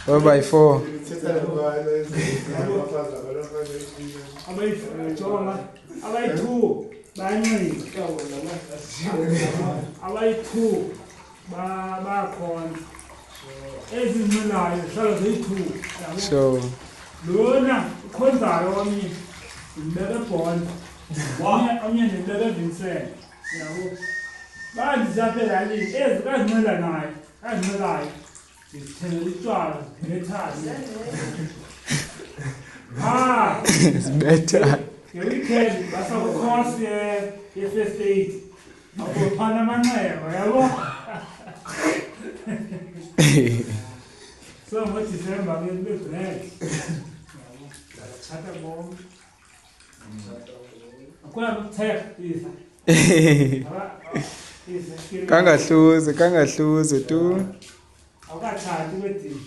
by 4. Abayi-2 bayancika. Abayi-2 bayakhona. Ezinqulayo zihlala ziyi-2. Sure. Lona ukhonzayo omnye ndibeke eBhonda. Omnye ndibeke eVincent. Yabo. Bathi apha elalini ezi kazincela nayo. Kazincelayo. Ndithengela utywala ngethazi. Sibetha. Nge-weekend basakukhosi ye-first aid. Akuphana amanxeba, yabo. So ngoDisemba bebled. Chatha bomb. Akhona ukuthetha isa. Kangahluze tu. Awukathandi wedini.